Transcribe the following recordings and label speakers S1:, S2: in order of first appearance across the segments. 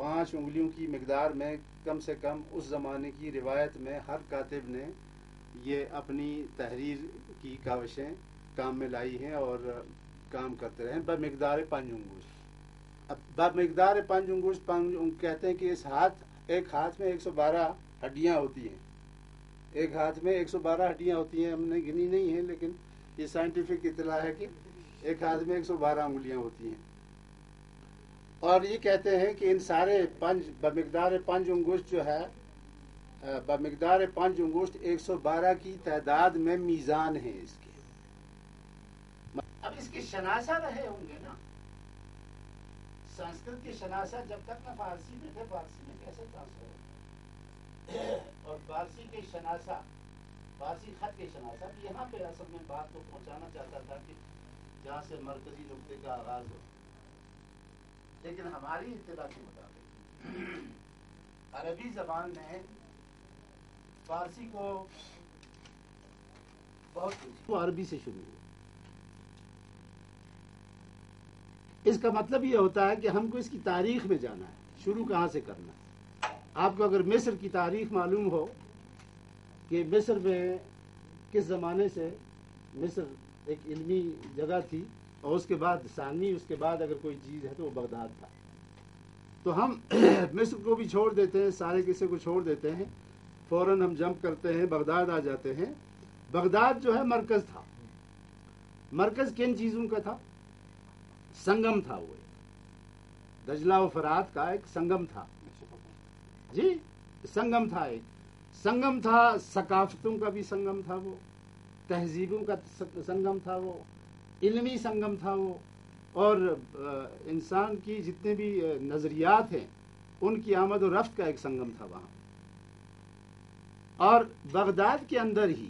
S1: 5 انگلیوں کی مقدار میں کم سے کم اس زمانے کی روایت میں ہر کاتب نے یہ اپنی تحریر کی کاوشیں کام میں لائی ہیں اور کام کرتے رہے ہیں بمقدار 5 انگوش. اب بمقدار 5 انگوش کہتے ہیں کہ اس ایک ہاتھ میں 112 ہڈیاں ہوتی ہیں. ایک ہاتھ میں 112 ہڈیاں ہوتی ہیں. ہم نے گنی نہیں ہیں لیکن یہ سائنٹیفک اطلاع ہے کہ ایک ہاتھ میں 112 انگلیاں ہوتی ہیں. اور یہ کہتے ہیں کہ ان سارے بمقدار 5 انگشت جو ہے بمقدار 5 انگشت 112 کی تعداد میں میزان ہیں اس کے. اب اس کے شناسہ رہے ہوں گے نا. سنسکرت کے شناسہ جب تک نہ فارسی میں تھے فارسی میں کیسے ٹرانسفر ہوتے اور فارسی کے شناسہ فارسی خط کے شناسہ یہاں پہ اصل میں بات کو پہنچانا چاہتا تھا کہ جہاں سے مرکزی نقطے کا آغاز ہو. لیکن ہماری اطلاع کے مطابق عربی زبان میں فارسی کو بہت عربی سے شروع ہوا. اس کا مطلب یہ ہوتا ہے کہ ہم کو اس کی تاریخ میں جانا ہے, شروع کہاں سے کرنا ہے. آپ کو اگر مصر کی تاریخ معلوم ہو کہ مصر میں کس زمانے سے مصر ایک علمی جگہ تھی اور اس کے بعد ثانوی اس کے بعد اگر کوئی چیز ہے تو وہ بغداد تھا, تو ہم مصر کو بھی چھوڑ دیتے ہیں, سارے قصے کو چھوڑ دیتے ہیں, فوراً ہم جمپ کرتے ہیں بغداد آ جاتے ہیں. بغداد جو ہے مرکز تھا. مرکز کن چیزوں کا تھا؟ سنگم تھا. وہ دجلہ و فرات کا ایک سنگم تھا. جی سنگم تھا, ایک سنگم تھا. ثقافتوں کا بھی سنگم تھا, وہ تہذیبوں کا سنگم تھا, وہ علمی سنگم تھا وہ, اور انسان کی جتنے بھی نظریات ہیں ان کی آمد و رفت کا ایک سنگم تھا وہاں. اور بغداد کے اندر ہی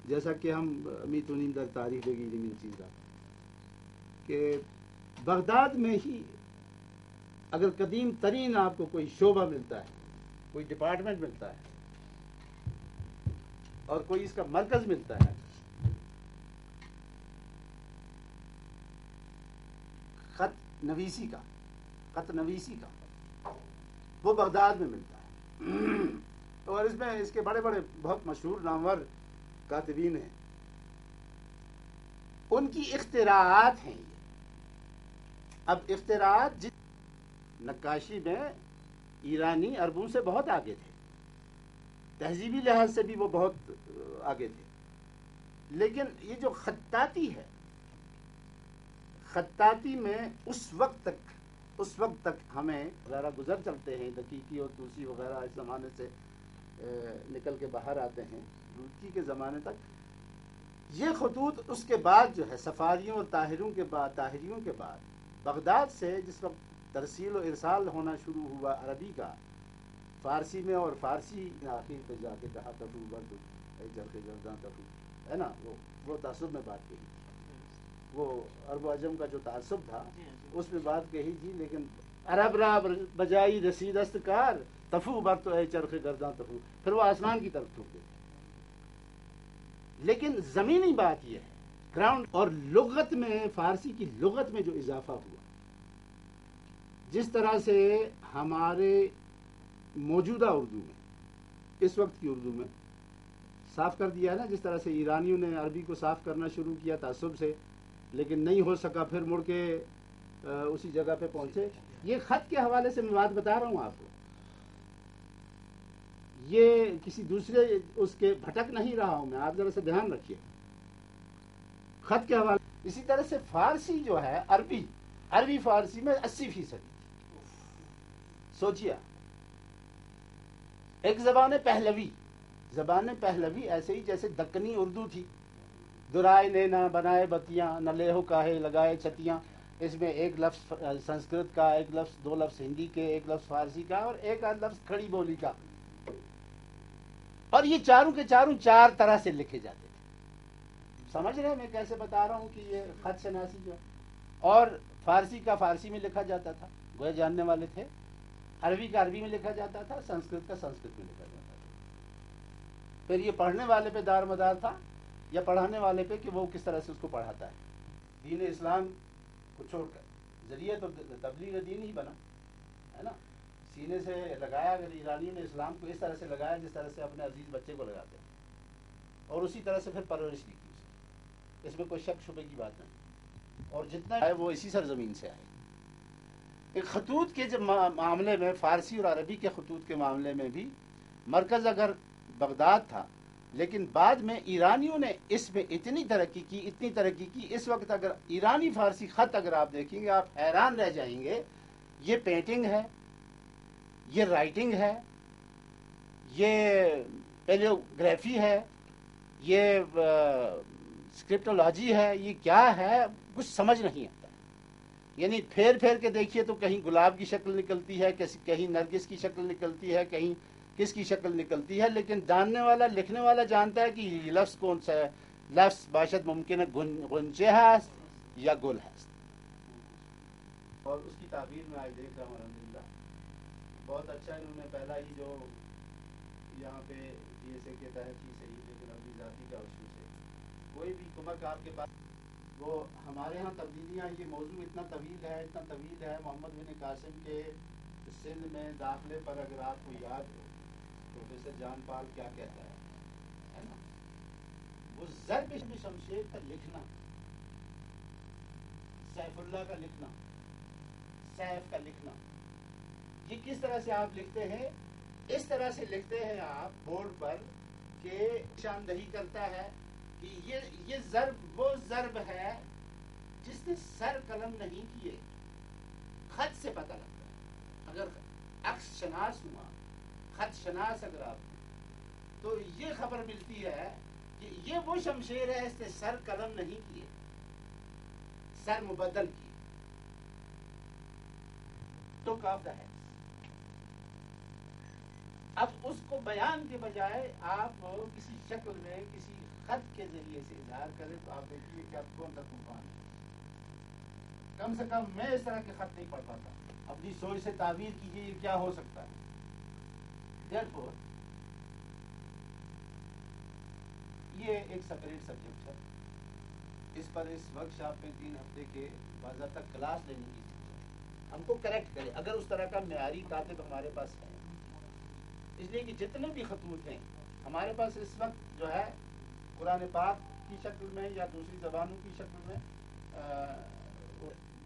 S1: جیسا کہ ہم میتونیم در تاریخ بگی من چیزا کہ بغداد میں ہی اگر قدیم ترین آپ کو کوئی شعبہ ملتا ہے, کوئی ڈپارٹمنٹ ملتا ہے اور کوئی اس کا مرکز ملتا ہے, خط نویسی کا وہ بغداد میں ملتا ہے. اور اس میں اس کے بڑے بڑے بہت مشہور نامور کاتبین ہیں, ان کی اختراعات ہیں یہ. اب اختراعات نقاشی میں ایرانی عربوں سے بہت آگے تھے, تہذیبی لحاظ سے بھی وہ بہت آگے تھے. لیکن یہ جو خطاطی ہے, خطاطی میں اس وقت تک ہمیں ذرا گزر چلتے ہیں, دقیقی اور توسی وغیرہ اس زمانے سے نکل کے باہر آتے ہیں, لودکی کے زمانے تک یہ خطوط. اس کے بعد جو ہے سفاریوں اور طاہریوں کے بعد بغداد سے جس وقت ترسیل و ارسال ہونا شروع ہوا عربی کا فارسی میں, اور فارسی آخر پہ جا کے کہا تفو برد چرخ گرداں تفو ہے نا, وہ تعصب میں بات کہی, وہ عرب و عجم کا جو تعصب تھا اس میں بات کہی تھی. لیکن عرب را بجائی رسید است کار تفو بر تو اے چرخ گرداں تفو, پھر وہ آسمان کی طرف ٹھوک دیتے. لیکن زمینی بات یہ ہے گراؤنڈ. اور لغت میں فارسی کی لغت میں جو اضافہ ہوا, جس طرح سے ہمارے موجودہ اردو میں اس وقت کی اردو میں صاف کر دیا ہے نا, جس طرح سے ایرانیوں نے عربی کو صاف کرنا شروع کیا تعصب سے, لیکن نہیں ہو سکا, پھر مڑ کے اسی جگہ پہ پہنچے. یہ خط کے حوالے سے میں بات بتا رہا ہوں آپ کو, یہ کسی دوسرے اس کے بھٹک نہیں رہا ہوں میں, آپ ذرا سے دھیان رکھیے خط کے حوالے. اسی طرح سے فارسی جو ہے عربی فارسی میں 80%. سوچیے ایک زبان پہلوی ایسے ہی جیسے دکنی اردو تھی, درائے نینا بنائے بتیاں نہ لیہو کاہے لگائے چھتیاں, اس میں ایک لفظ سنسکرت کا, ایک لفظ 2 لفظ ہندی کے, ایک لفظ فارسی کا, اور ایک آدھ لفظ کھڑی بولی کا. اور یہ چاروں کے چاروں 4 طرح سے لکھے جاتے تھے. سمجھ رہے ہیں میں کیسے بتا رہا ہوں کہ یہ خط شناسی جو. اور فارسی کا فارسی میں لکھا جاتا تھا, گویا جاننے والے تھے. عربی کا عربی میں لکھا جاتا تھا, سنسکرت کا سنسکرت میں لکھا جاتا تھا. پھر یہ پڑھنے والے پہ دار مدار تھا یا پڑھانے والے پہ کہ وہ کس طرح سے اس کو پڑھاتا ہے. دین اسلام کو چھوڑ کر ذریعہ تو تبلیغ دین ہی بنا ہے نا. سینے سے لگایا، اگر ایرانیوں نے اسلام کو اس طرح سے لگایا جس طرح سے اپنے عزیز بچے کو لگاتے ہیں، اور اسی طرح سے پھر پرورش کی اس میں کوئی شک شبے کی بات نہیں، اور جتنا ہے وہ اسی سرزمین سے آئے۔ ایک خطوط کے معاملے میں، فارسی اور عربی کے خطوط کے معاملے میں بھی مرکز اگر بغداد تھا، لیکن بعد میں ایرانیوں نے اس میں اتنی ترقی کی، اس وقت اگر ایرانی فارسی خط اگر آپ دیکھیں گے آپ حیران رہ جائیں گے۔ یہ پینٹنگ ہے، یہ رائٹنگ ہے، یہ پیلیوگرافی ہے، یہ اسکرپٹولوجی ہے، یہ کیا ہے کچھ سمجھ نہیں آتا۔ یعنی پھیر کے دیکھیے تو کہیں گلاب کی شکل نکلتی ہے، کہیں نرگس کی شکل نکلتی ہے، کہیں کس کی شکل نکلتی ہے، لیکن جاننے والا، لکھنے والا جانتا ہے کہ یہ لفظ کون سا ہے۔ لفظ باشد ممکن ہے گنچے ہست یا گل ہست، اور اس کی تعبیر میں آج دیکھ رہا ہوں الحمدللہ بہت اچھا انہوں نے پہلا ہی جو یہاں پہ DSA کے تحت ہی صحیح، لیکن اپنی ذاتی کا اصول سے کوئی بھی کمک آپ کے پاس، وہ ہمارے ہاں تبدیلیاں، یہ موضوع اتنا طویل ہے محمد بن قاسم کے سندھ میں داخلے پر اگر آپ کو یاد ہو پروفیسر جان پال کیا کہتا ہے نا، وہ ضرب شمشیر کا لکھنا، سیف اللہ کا لکھنا، سیف کا لکھنا، یہ کس طرح سے آپ لکھتے ہیں؟ اس طرح سے لکھتے ہیں آپ بورڈ پر کہ نشاندہی کرتا ہے کہ یہ ضرب وہ ضرب ہے جس نے سر قلم نہیں کیے، خط سے پتہ لگتا ہے۔ اگر عکس شناس ہوا، خط شناس اگر آپ تو یہ خبر ملتی ہے کہ یہ وہ شمشیر ہے اس نے سر قلم نہیں کیے، سر مبدل کیے، تو کافتا ہے۔ اب اس کو بیان کے بجائے آپ کسی شکل میں کسی خط کے ذریعے سے اظہار کریں تو آپ دیکھیے کہ آپ کون سا طوفان ہے۔ کم سے کم میں اس طرح کے خط نہیں پڑھ پاتا، اپنی سوچ سے تعبیر کیجیے یہ کیا ہو سکتا ہے۔ Therefore یہ ایک سپریٹ سبجیکٹ ہے، اس پر اس ورکشاپ میں 3 ہفتے کے باضابطہ کلاس لینی کی، ہم کو کریکٹ کرے اگر اس طرح کا معیاری کاتب ہمارے پاس ہے، اس لیے کہ جتنے بھی خطوط ہیں ہمارے پاس اس وقت جو ہے قرآن پاک کی شکل میں یا دوسری زبانوں کی شکل میں،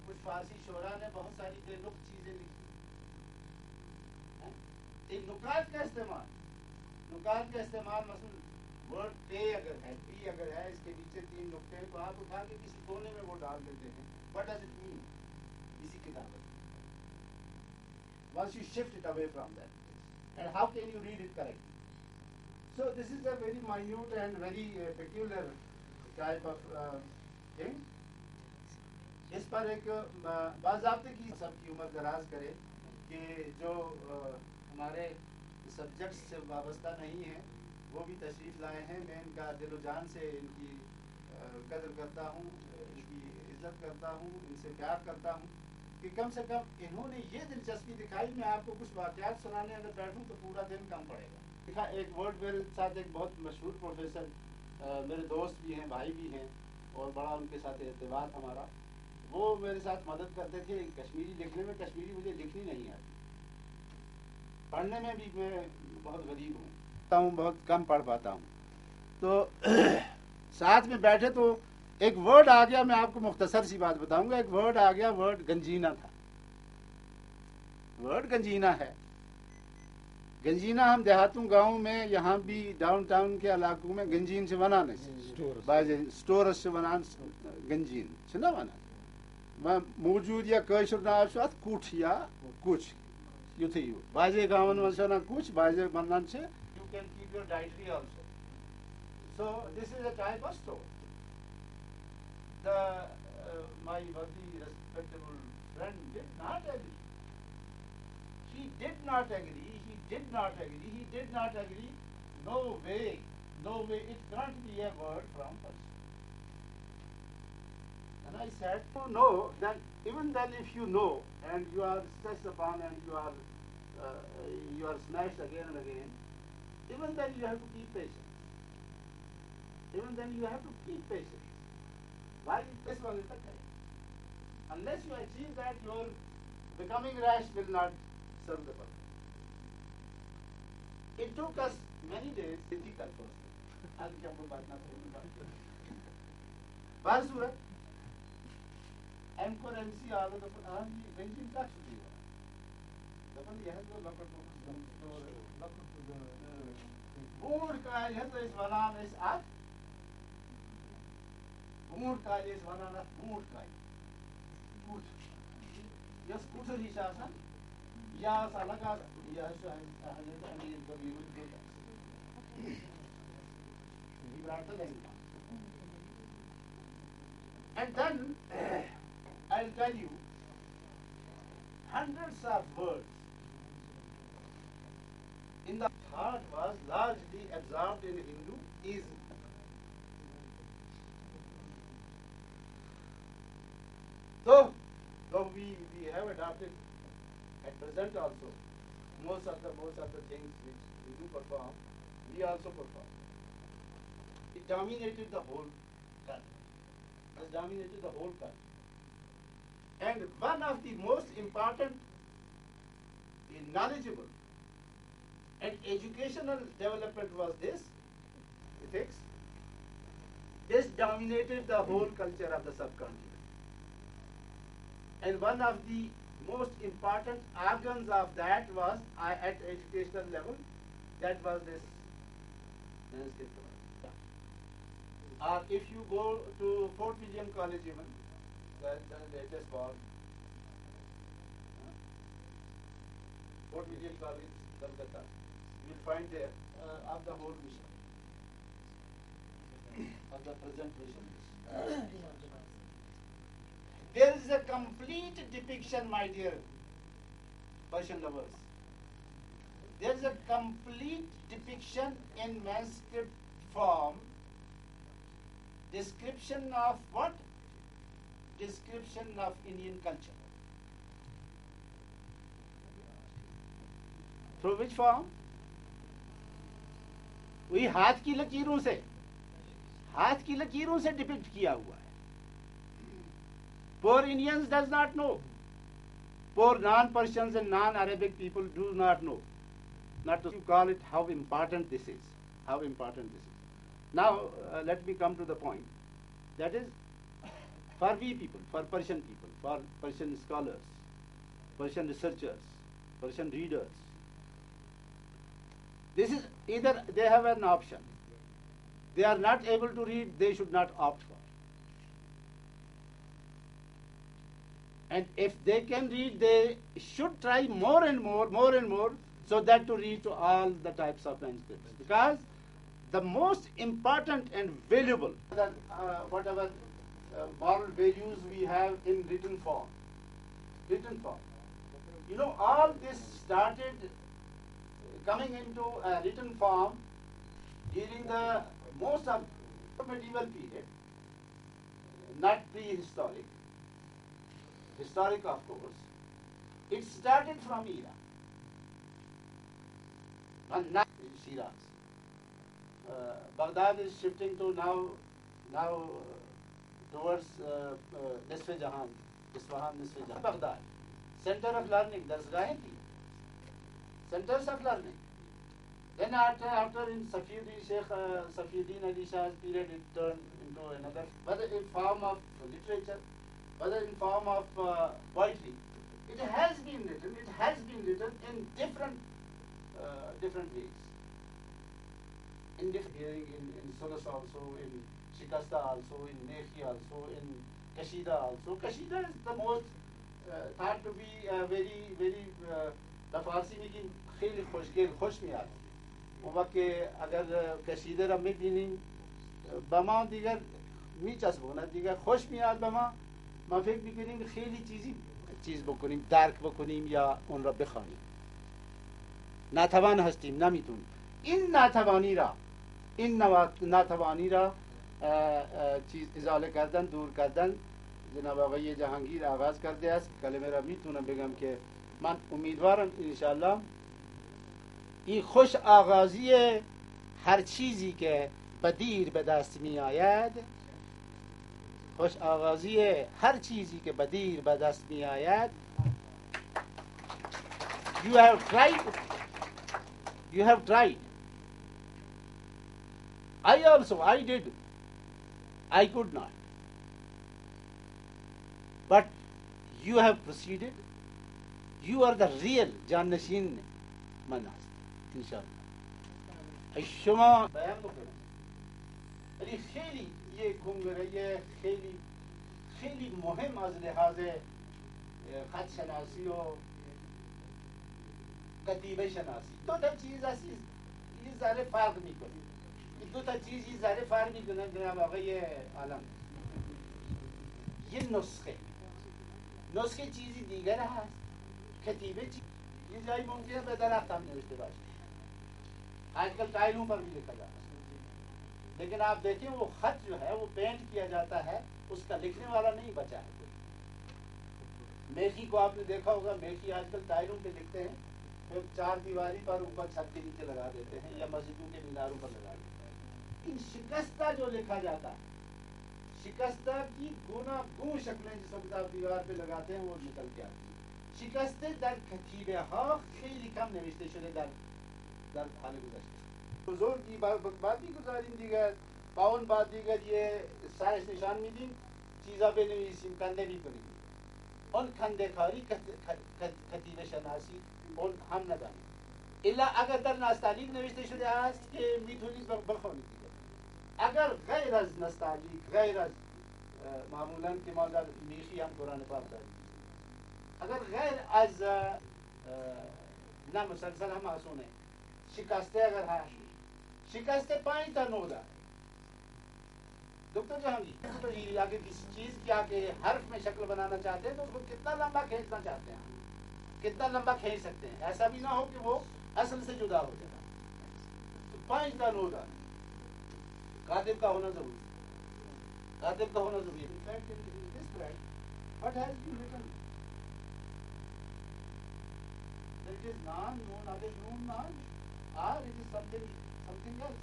S1: کچھ فارسی شعراء نے بہت ساری بے نقط چیزیں لکھی، ایک نکات کا استعمال مثلا ورڈ پے اگر ہے، پی اگر ہے، اس کے نیچے 3 نقطے ہیں تو آپ اٹھا کے کسی کونے میں وہ ڈال دیتے ہیں۔ What does it mean؟ اسی کتاب میں once you shift it away from that place, and how can you read it correctly? So this is a very minute and very peculiar type of thing. اس پر ایک باضابطے کی سب کی عمر دراز کرے کہ جو ہمارے سبجیکٹس سے وابستہ نہیں ہیں وہ بھی تشریف لائے ہیں۔ میں ان کا دل و جان سے ان کی قدر کرتا ہوں، ان کی عزت کرتا ہوں، ان سے پیار کرتا ہوں کہ کم سے کم انہوں نے یہ دلچسپی دکھائی۔ میں آپ کو کچھ واقعات سنانے اگر بیٹھوں تو پورا دن کم پڑے گا۔ ایک ورڈ میرے ساتھ ایک بہت مشہور پروفیسر، میرے دوست بھی ہیں، بھائی بھی ہیں، اور بڑا ان کے ساتھ ارتباط ہمارا، وہ میرے ساتھ مدد کرتے تھے کشمیری لکھنے میں۔ کشمیری مجھے لکھنی نہیں آتی، پڑھنے میں بھی میں بہت غریب ہوں، بہت کم پڑھ پاتا ہوں۔ تو ساتھ میں بیٹھے تو ایک ورڈ آ گیا، میں آپ کو مختصر سی بات بتاؤں گا۔ ایک ورڈ آ گیا، ورڈ گنجینا تھا، ورڈ گنجینا ہے۔ گنجینا ہم دیہاتوں گاؤں میں، یہاں بھی ڈاؤن ٹاؤن کے علاقوں میں گنجین سے ونانے سٹورس سے ونان گنجین چھنا ونان موجود، یا قٲشُر ناو چھُ اتھ کُٹھ یا کُچھ، یُتھُے یوٗت بازے گامن منٛز چھِ ونان کُچھ، بازے ونان چھِ you can keep your dietary also. So this is a type of store. My worthy respectable friend did not agree. He did not agree. No way. It can't be a word from Persian. And I said, no, then even then if you know and you are stressed upon and you are smashed again and again, even then you have to keep patience. Why this one is the case? Unless you achieve that, your becoming rash will not serve the purpose. It took us many days, difficult for us. آج کی ہم کو بات نہ کریں. بہرصورت anchor M C آل دفعہ آن بنجن کا چھٹی ہوا دفعہ یہ ہے جو لپٹ بونڈ کا یہ تو اس ونان اس آج بونڈ کا اس ونان بونڈ کا یس کچھ ہی شاسن یا سالگا یا شاید امیر کبیر and then I'll tell you hundreds of words in the thought was largely absorbed in Hindu easy. Though we have adopted at present also most of the things which Hindu perform, we also perform. It dominated the whole country. Has dominated the whole country. And one of the most important, the knowledgeable and educational development was this, ethics. This dominated the whole culture of the subcontinent. And one of the most important organs of that was, at educational level, that was this Sanskrit. Or if you go to Fort William College even, the latest one, Fort William College, Kolkata, you will find there of the whole mission, of the present mission. There is a complete depiction, my dear Persian lovers. There is a complete depiction in manuscript form. Description of what? Description of Indian culture. Through which form? وہی ہاتھ کی لکیروں سے depict کیا ہوا ہے. Poor Indians does not know. Poor non-Persians and non-Arabic people do not know. Not to call it how important this is. How important this is. Now, let me come to the point. That is, for we people, for Persian people, for Persian scholars, Persian researchers, Persian readers, this is either they have an option. They are not able to read, they should not opt for. And if they can read, they should try more and more, so that to read to all the types of manuscripts. Because the most important and valuable, whatever moral values we have in written form. You know, all this started coming into a written form during the most of the medieval period, not prehistoric, historic of course. It started from Iran, and not Shiraz. Baghdad is shifting to now towards Nisf Jahan, Isfahan, Nisf Jahan. Baghdad, center of learning, Darsgahein thi, centers of learning. Then after in Sheikh Safiuddin Ali Shah's period, it turned into another, whether in form of literature, whether in form of poetry. It has been written in different ways. In Sulus also, in Shikasta also, in Nekhi also, in Kashida also. Kashida is the most thought to be very the Farsi میں کی خیلی خوش میاد وہ وقت اگر کشیدہ رمی بینیم بما دیگر می چسبونا دیگر خوش میاد بما ما فکر میکنیم خیلی چیز بکنیم درک بکنیم یا اون را بخوانیم ناتوان هستیم نمیتونیم این ناتوانی را چیز ازاله کردن دور کردن جناب آقای جهانگیر آغاز کرده است کلمه را میتونم بگم که من امیدوارم انشاءالله این خوش آغازی هر چیزی که بدیر به دست می آید خوش آغازی هر چیزی که بدیر به دست می آید You have tried. I also, I did. I could not. But you have proceeded. You are the real جانشین من هست انشاءالله. شما بیان بکنید. ولی خیلی یه کنگره خیلی مهم از لحاظ خط شناسی و کتیبه شناسی. دو تا چیز هست یه ذره فرق میکنه. دو تا چیز یه ذره فرق میکنه جناب آقای عالم. یه نسخه چیزی دیگر هست. کتیبه یه جایی ممکنه به درخت هم نوشته باشه. آج کل ٹائلوں پر بھی لکھا جاتا ہے، لیکن آپ دیکھیں وہ خط جو ہے وہ پینٹ کیا جاتا ہے، اس کا لکھنے والا نہیں بچا ہے. میخی کو آپ نے دیکھا ہوگا، میخی آج کل ٹائلوں پہ لکھتے ہیں، پھر چار دیواری پر اوپر چھت کے نیچے لگا دیتے ہیں یا مسجدوں کے میناروں پر لگا دیتے ہیں. ان شکستہ جو لکھا جاتا ہے، شکستہ کی گونا گون شکلیں جس وقت آپ دیوار پہ لگاتے ہیں وہ نکل کے آتی ہیں. شکسته در کتیبه ها خیلی کم نوشته شده در حال گذشته. بزرگی بعد میگذاریم دیگر، با اون بعد دیگر یه سرش نشان میدیم، چیزا بنویسیم، کنده میکنیم. اون کنده کاری کتیبه شناسی اون هم نداریم. الا اگر در نستعلیق نوشته شده است که میتونید بخونید دیگر. اگر غیر از نستعلیق، غیر از معمولا که ما در میخی هم قرآن پاک داریم، اگر غیر از نه مسلسل هم آسونه، شکسته اگر هست، شکسته 5 تا 9 دار. دکتر جہانگیر اگر کسی چیز کی آگے حرف میں شکل بنانا چاہتے ہیں تو اس کو کتنا لمبا کھینچنا چاہتے ہیں، کتنا لمبا کھینچ سکتے ہیں، ایسا بھی نہ ہو کہ وہ اصل سے جدا ہو جائے. تو 5 تا 9 دار کاتب کا ہونا ضروری ہے، کاتب کا ہونا ضروری ہے. What has been written? It is non-known, are they known non? Or it is something else?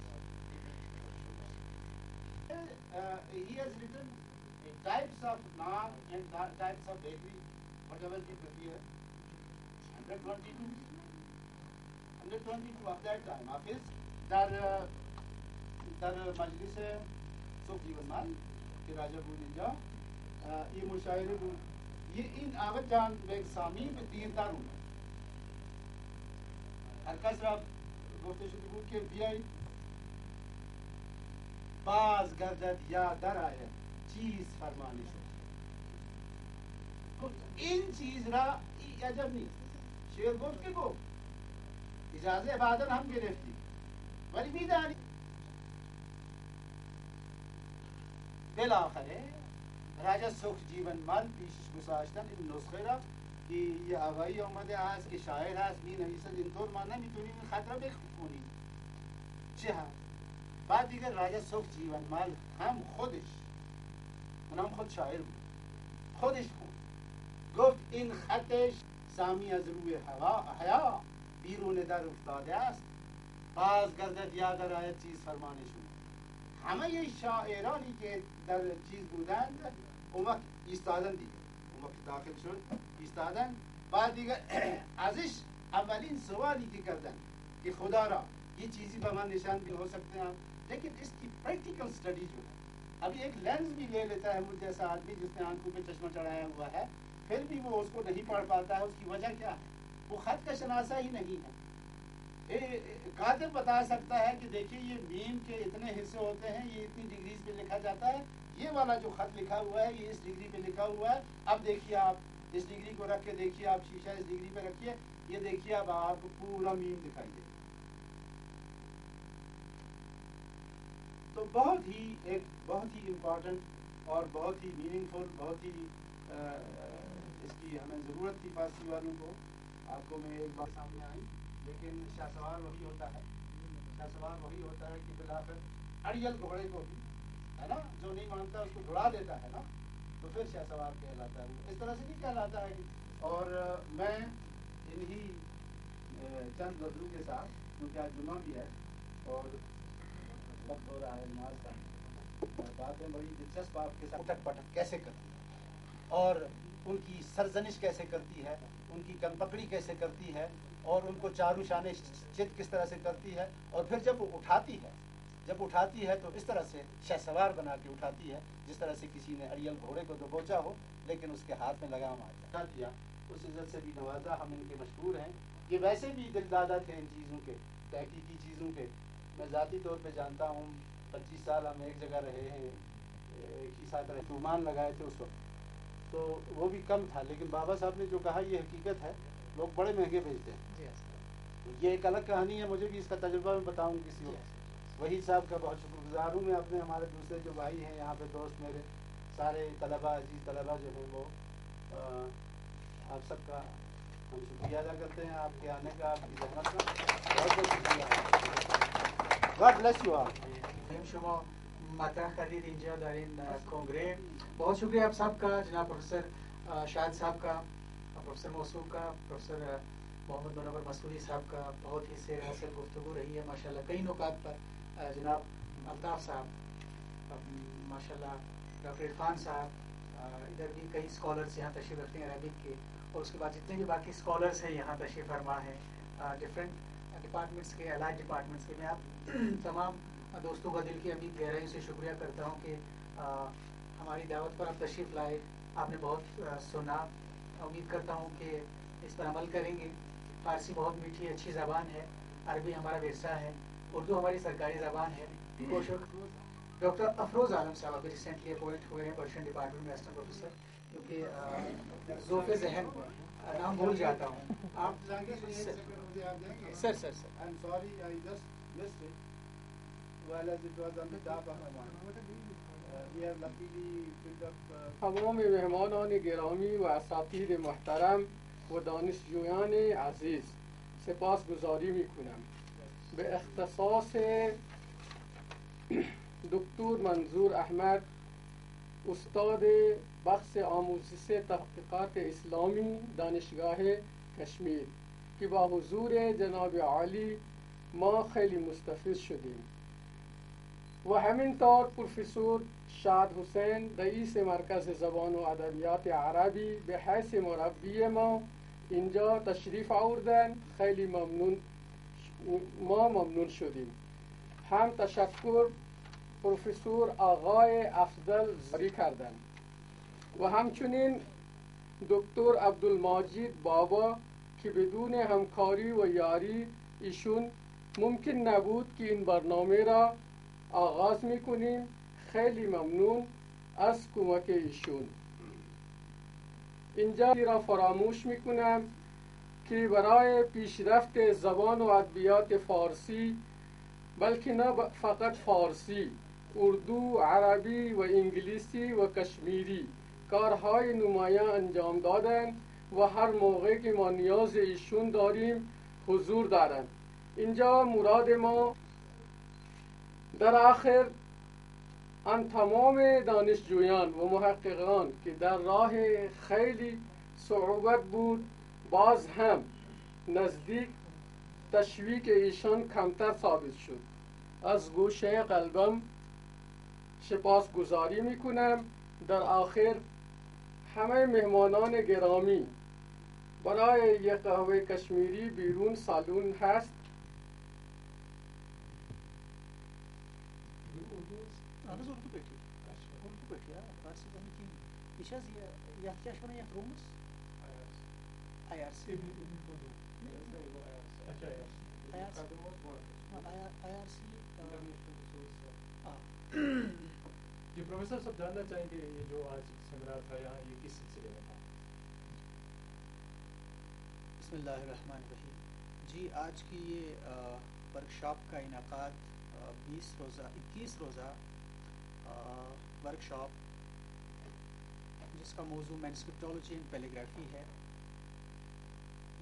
S1: He has written types of naan and types of bakery, whatever he prepared. 122 of that time of his در مجلس صوفی ونمال کہ راجہ بود اینجا یہ مشاعره بود. یہ N آقا جان bag سامی به دیندار اومد. هر کس را گفته شده بود که بیایید باز گردد یا در آید چیز فرمانه شد. این چیز را عجب نیست. شعر گفت که گفت اجازه عبادت هم گرفتیم ولی میدانی بالاخره راجا سخ جیون مال پیش گذاشتن این نسخه را که یه آقایی آمده هست که شاعر هست می نویسد اینطور ما نمیتونیم این خط را بخونیم. چه هست؟ بعد دیگر راجا سخ جیون مال هم خودش اونم خود شاعر بود خودش خوند گفت این خطش سامی از روی حیا بیرون در افتاده است باز گردد یا در آید چیز فرمانه شد. همه شاعرانی که در چیز بودند اون وقت ایستادن دیگه، اون وقت داخل شد ایستادن. بعد دیگه ازش اولین سوالی که کردن کہ خدا را یہ چیزی به من نشان بھی ہو سکتے ہیں لیکن اس کی پریکٹیکل اسٹڈی جو ہے ابھی ایک لینس بھی لے لیتا ہے مجھ جیسا آدمی جس نے آنکھوں پہ چشمہ چڑھایا ہوا ہے پھر بھی وہ اس کو نہیں پڑھ پاتا ہے. اس کی وجہ کیا ہے؟ وہ خط کا شناسہ ہی نہیں ہے. کاتب بتا سکتا ہے کہ دیکھیے یہ میم کے اتنے حصے ہوتے ہیں، یہ اتنی ڈگریز پہ لکھا جاتا ہے، یہ والا جو خط لکھا ہوا ہے یہ اس ڈگری پہ لکھا ہوا ہے. اب دیکھیے آپ اس ڈگری کو رکھ کے دیکھیے، آپ شیشہ اس ڈگری پہ رکھیے، یہ دیکھیے اب آپ کو پورا میم دکھائی دے. تو بہت ہی امپورٹنٹ اور بہت ہی میننگ فل، بہت ہی اس کی ہمیں ضرورت تھی فارسی والوں کو. آپ کو میں ایک بات سامنے آئی لیکن شاہ سوار وہی ہوتا ہے، شاہ سوار وہی ہوتا ہے کہ بلاخر اڑیل گھوڑے کو بھی ہے نا جو نہیں مانتا اس کو دھڑا دیتا ہے نا تو پھر شاہ سوار کہلاتا ہے. اس طرح سے نہیں کہلاتا ہے. اور میں انہی چند غزلوں کے ساتھ کیونکہ آج جمعہ بھی ہے اور وقت ہو رہا ہے نماز کا، باتیں بڑی دلچسپ آپ کے ساتھ اٹک پٹک کیسے کرتی ہے اور ان کی سرزنش کیسے کرتی ہے، ان کی کن پکڑی کیسے کرتی ہے اور ان کو چاروں شانے چت کس طرح سے کرتی ہے، اور پھر جب وہ اٹھاتی ہے تو اس طرح سے شہسوار بنا کے اٹھاتی ہے جس طرح سے کسی نے اڑیل گھوڑے کو دبوچا ہو لیکن اس کے ہاتھ میں لگام آ دیا. اس عزت سے بھی نوازا. ہم ان کے مشہور ہیں. یہ ویسے بھی دل دادا تھے ان چیزوں کے، تحقیقی چیزوں کے. میں ذاتی طور پہ جانتا ہوں، 25 سال ہم ایک جگہ رہے ہیں، ایک ہی ساتھ رہے، سامان لگائے تھے اس وقت تو وہ بھی کم تھا. لیکن بابا صاحب نے جو کہا یہ حقیقت ہے، لوگ بڑے مہنگے بھیجتے ہیں. یہ ایک الگ کہانی ہے، مجھے بھی اس کا تجربہ میں بتاؤں کسی وقت. وحید صاحب کا بہت شکر گزار ہوں میں. اپنے ہمارے دوسرے جو بھائی ہیں یہاں پہ، دوست میرے سارے طلباء، عزیز طلباء جو ہیں، وہ آپ سب کا ہم شکریہ ادا کرتے ہیں، آپ کے آنے کا، آپ کی زحمت کا بہت بہت شکریہ. God bless you all.
S2: شما مطرح کردید اینجا در این کنگره. بہت شکریہ آپ سب کا، جناب پروفیسر شاہد صاحب کا، پروفیسر موصوف کا، پروفیسر محمد منور مسعودی صاحب کا. بہت ہی سیر حاصل گفتگو رہی ہے ماشاءاللہ کئی نکات پر. جناب الطاف صاحب، ماشاءاللہ ڈاکٹر عرفان صاحب، ادھر بھی کئی اسکالرس یہاں تشریف رکھتے ہیں عربک کے، اور اس کے بعد جتنے بھی باقی اسکالرس ہیں یہاں تشریف فرما ہیں ڈفرینٹ ڈپارٹمنٹس کے، الائڈ ڈپارٹمنٹس کے. میں آپ تمام دوستوں کا دل کی امید گہرائی سے شکریہ کرتا ہوں کہ ہماری دعوت پر آپ تشریف لائے. آپ نے بہت سنا. امید کرتا ہوں کہ اس پر عمل کریں گے. فارسی بہت میٹھی اچھی زبان ہے، عربی ہمارا ورثہ ہے، اردو ہماری سرکاری زبان ہے. ڈاکٹر افروز عالم صاحب ابھی ریسنٹلی اپوائنٹ ہوئے ہیں پرشین ڈپارٹمنٹ میں اسسٹنٹ پروفیسر، کیونکہ ذوق ذہن نام بھول جاتا ہوں. آپ سر
S3: تمام مهمانان گرامی و اساتید محترم و دانشجویان عزیز، سپاسگزاری میکنم. به اختصاص دکتر منظور احمد، استاد بخش آموزش تحقیقات اسلامی دانشگاه کشمیر، که با حضور جناب عالی ما خیلی مستفید شدیم. و همینطور پروفسور شاد حسین، رئیس مرکز زبان و ادبیات عربی، به حیث مربی ما اینجا تشریف آوردن. خیلی ممنون شدیم. هم تشکر پروفسور آقای افضل جاری کردند و همچنین دکتر عبدالماجد بابا که بدون همکاری و یاری ایشون ممکن نبود که این برنامه را آغاز میکنیم. خیلی ممنون از کمک ایشون. اینجا را فراموش میکنم که برای پیشرفت زبان و ادبیات فارسی، بلکه نه فقط فارسی، اردو، عربی و انگلیسی و کشمیری کارهای نمایان انجام دادند و هر موقع که ما نیاز ایشون داریم حضور دارند. اینجا مراد ما در آخر آن تمام دانشجویان و محققان که در راه خیلی صعوبت بود، باز هم نزدیک تشویق ایشان کمتر ثابت شد. از گوشه قلبم سپاسگزاری میکنم. در آخر همه مهمانان گرامی، برای یک قهوه کشمیری بیرون سالون هست.
S4: جی پروفیسر صاحب جاننا چاہیں گے یہ جو آج سیمینار تھا یہاں یہ کس سلسلے میں تھا؟
S2: بسم اللہ الرحمن الرحیم. جی آج کی یہ ورکشاپ کا انعقاد 21 روزہ ورکشاپ جس کا موضوع مینسکرپٹولوجی اینڈ پیلیگرافی ہے.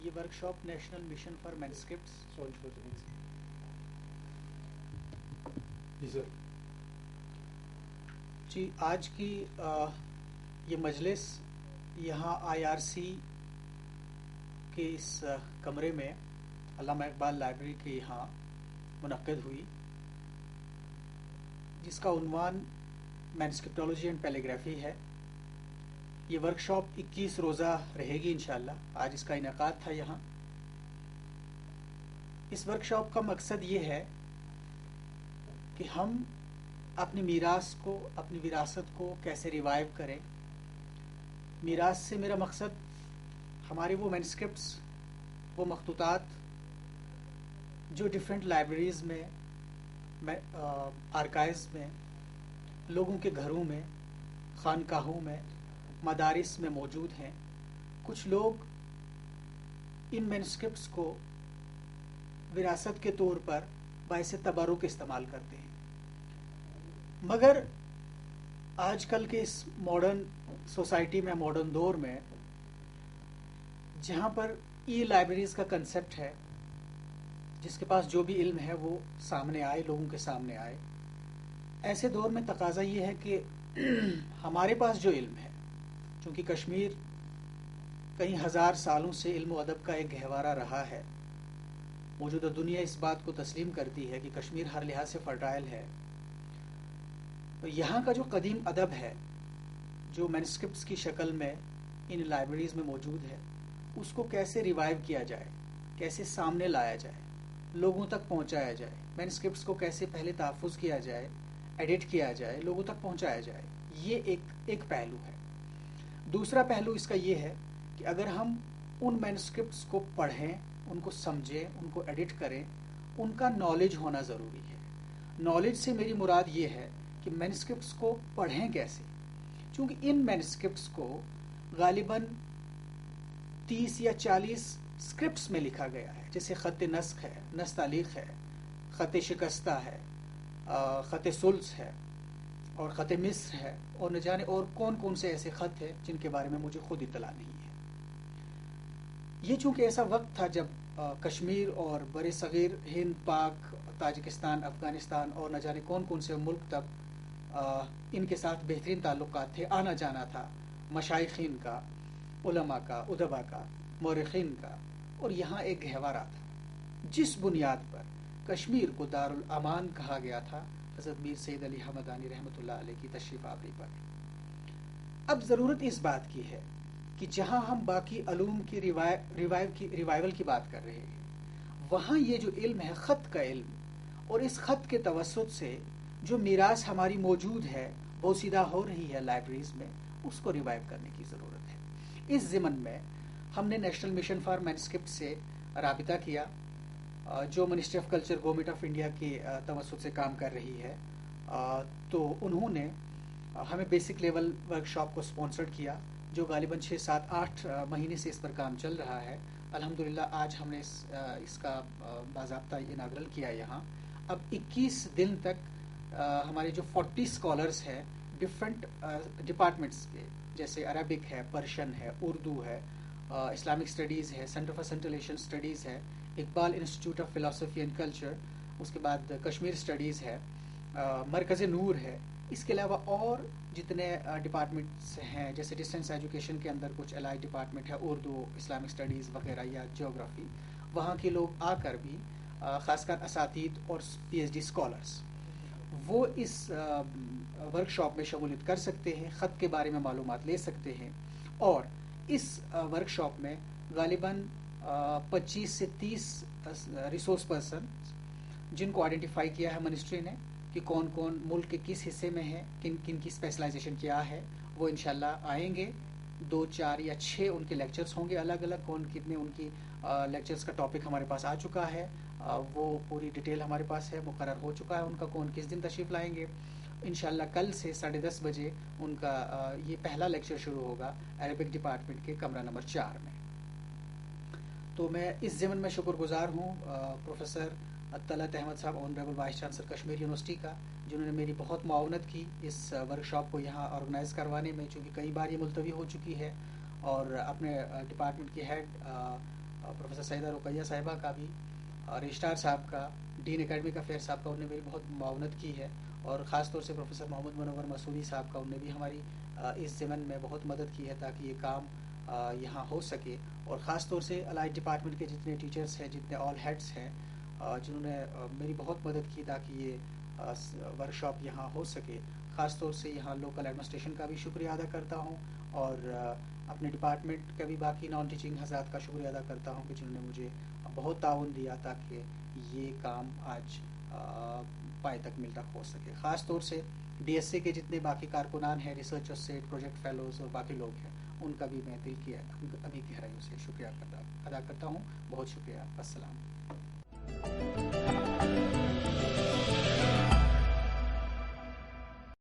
S2: یہ workshop national mission for manuscripts.
S4: جی سر.
S2: جی آج کی یہ مجلس یہاں IRC کے اس کمرے میں علامہ اقبال لائبریری کے یہاں منعقد ہوئی، جس کا عنوان مینسکرپٹولوجی اینڈ پیلیگرافی ہے. یہ ورکشاپ 21 روزہ رہے گی انشاءاللہ. آج اس کا انعقاد تھا یہاں. اس ورکشاپ کا مقصد یہ ہے کہ ہم اپنی میراث کو، اپنی وراثت کو کیسے ریوائیو کریں. میراث سے میرا مقصد ہمارے وہ مینسکرپٹس، وہ مخطوطات جو ڈفرینٹ لائبریریز میں، آرکائیوز میں، لوگوں کے گھروں میں، خانقاہوں میں، مدارس میں موجود ہیں. کچھ لوگ ان مینسکرپٹس کو وراثت کے طور پر باعث تبرک استعمال کرتے ہیں، مگر آج کل کے اس ماڈرن سوسائٹی میں، ماڈرن دور میں، جہاں پر ای لائبریریز کا کنسیپٹ ہے، جس کے پاس جو بھی علم ہے وہ سامنے آئے، لوگوں کے سامنے آئے، ایسے دور میں تقاضا یہ ہے کہ ہمارے پاس جو علم ہے، چونکہ کشمیر کئی ہزار سالوں سے علم و ادب کا ایک گہوارہ رہا ہے، موجودہ دنیا اس بات کو تسلیم کرتی ہے کہ کشمیر ہر لحاظ سے فرٹائل ہے. تو یہاں کا جو قدیم ادب ہے، جو مینسکرپٹس کی شکل میں ان لائبریریز میں موجود ہے، اس کو کیسے ریوائیو کیا جائے، کیسے سامنے لایا جائے، لوگوں تک پہنچایا جائے. مینسکرپٹس کو کیسے پہلے تحفظ کیا جائے، ایڈٹ کیا جائے، لوگوں تک پہنچایا جائے. یہ ایک پہلو ہے. دوسرا پہلو اس کا یہ ہے کہ اگر ہم ان مینسکرپٹس کو پڑھیں، ان کو سمجھیں، ان کو ایڈٹ کریں، ان کا نالج ہونا ضروری ہے. نالج سے میری مراد یہ ہے کہ مینسکرپٹس کو پڑھیں کیسے، چونکہ ان مینسکرپٹس کو غالباً 30 یا 40 اسکرپٹس میں لکھا گیا ہے، جیسے خط نسخ ہے، نستعلیق ہے، خط شکستہ ہے، خط سلس ہے، اور خط مصر ہے، اور نہ جانے اور کون کون سے ایسے خط ہیں جن کے بارے میں مجھے خود اطلاع نہیں ہے. یہ چونکہ ایسا وقت تھا جب کشمیر اور بر صغیر ہند، پاک، تاجکستان، افغانستان اور نہ جانے کون کون سے ملک تک ان کے ساتھ بہترین تعلقات تھے، آنا جانا تھا مشائخین کا، علماء کا، ادبا کا، مورخین کا، اور یہاں ایک گہوارہ تھا جس بنیاد پر کشمیر کو دارالامان کہا گیا تھا حضرت میر سید علی حمدانی رحمۃ اللہ علیہ کی تشریف آوری پر. اب ضرورت اس بات کی ہے کہ جہاں ہم باقی علوم کی ریوائول کی بات کر رہے ہیں، وہاں یہ جو علم ہے، خط کا علم، اور اس خط کے توسط سے جو میراث ہماری موجود ہے، بوسیدہ ہو رہی ہے لائبریریز میں، اس کو ریوائیو کرنے کی ضرورت ہے. اس ضمن میں ہم نے نیشنل مشن فار مینسکرپٹ سے رابطہ کیا، جو ministry of culture government of India کے توسط سے کام کر رہی ہے. تو انہوں نے ہمیں بیسک لیول ورکشاپ کو اسپانسرڈ کیا، جو غالباً 6، 7، 8 مہینے سے اس پر کام چل رہا ہے. الحمدللہ آج ہم نے اس کا باضابطہ اناگرل کیا یہاں. اب 21 دن تک ہمارے جو 40 اسکالرس ہیں ڈفرینٹ ڈپارٹمنٹس کے، جیسے عربک ہے، پرشین ہے، اردو ہے، اسلامک اسٹڈیز ہے، centre for Central Asian studies ہے، Iqbal institute of philosophy and culture, اس کے بعد کشمیر اسٹڈیز ہے، مرکز نور ہے. اس کے علاوہ اور جتنے ڈپارٹمنٹس ہیں، جیسے ڈسٹینس ایجوکیشن کے اندر کچھ الائڈ ڈپارٹمنٹ ہے، اردو، اسلامک اسٹڈیز وغیرہ یا جیوگرافی، وہاں کے لوگ آ کر بھی، خاص کر اساتید اور پی ایچ ڈی اسکالرس، وہ اس ورکشاپ میں شمولیت کر سکتے ہیں، خط کے بارے میں معلومات لے سکتے ہیں. اور اس ورکشاپ میں غالباً 25 سے 30 ریسورس پرسن، جن کو آئیڈینٹیفائی کیا ہے منسٹری نے کہ کون کون ملک کے کس حصے میں ہے، کن کن کی اسپیشلائزیشن کیا ہے، وہ انشاءاللہ آئیں گے. 2، 4 یا 6 ان کے لیکچرز ہوں گے الگ الگ. کون کتنے ان کی لیکچرز کا ٹاپک ہمارے پاس آ چکا ہے، وہ پوری ڈیٹیل ہمارے پاس ہے، مقرر ہو چکا ہے ان کا، کون کس دن تشریف لائیں گے. انشاءاللہ کل سے 10:30 بجے ان کا یہ پہلا لیکچر شروع ہوگا عربک ڈپارٹمنٹ کے کمرہ نمبر 4 میں. تو میں اس ضمن میں شکر گزار ہوں پروفیسر طلعت احمد صاحب، honourable vice chancellor Kashmir university کا، جنہوں نے میری بہت معاونت کی اس ورکشاپ کو یہاں آرگنائز کروانے میں، چونکہ کئی بار یہ ملتوی ہو چکی ہے. اور اپنے ڈپارٹمنٹ کے ہیڈ پروفیسر سیدہ رقیہ صاحبہ کا بھی، رجسٹرار صاحب کا، ڈین اکیڈمک افیئر صاحب کا، انہوں نے میری بہت معاونت کی ہے. اور خاص طور سے پروفیسر محمد منور مسعودی صاحب کا، انہوں نے بھی ہماری اس ضمن میں بہت مدد کی ہے تاکہ یہ کام یہاں ہو سکے. اور خاص طور سے الائڈ ڈپارٹمنٹ کے جتنے ٹیچرز ہیں، جتنے آل ہیڈس ہیں، جنہوں نے میری بہت مدد کی تاکہ یہ ورکشاپ یہاں ہو سکے. خاص طور سے یہاں لوکل ایڈمنسٹریشن کا بھی شکریہ ادا کرتا ہوں اور اپنے ڈپارٹمنٹ کا بھی باقی نان ٹیچنگ حضرات کا شکریہ ادا کرتا ہوں کہ جنہوں نے مجھے بہت تعاون دیا تاکہ یہ کام آج پائے تک مل تک ہو سکے. خاص طور سے ڈی ایس اے کے جتنے باقی کارکنان ہیں, ریسرچر سے پروجیکٹ فیلوز اور باقی لوگ ہیں, ان کا بھی میں دل کی ابھی گہرائیوں سے شکریہ ادا کرتا ہوں. بہت شکریہ. السلام.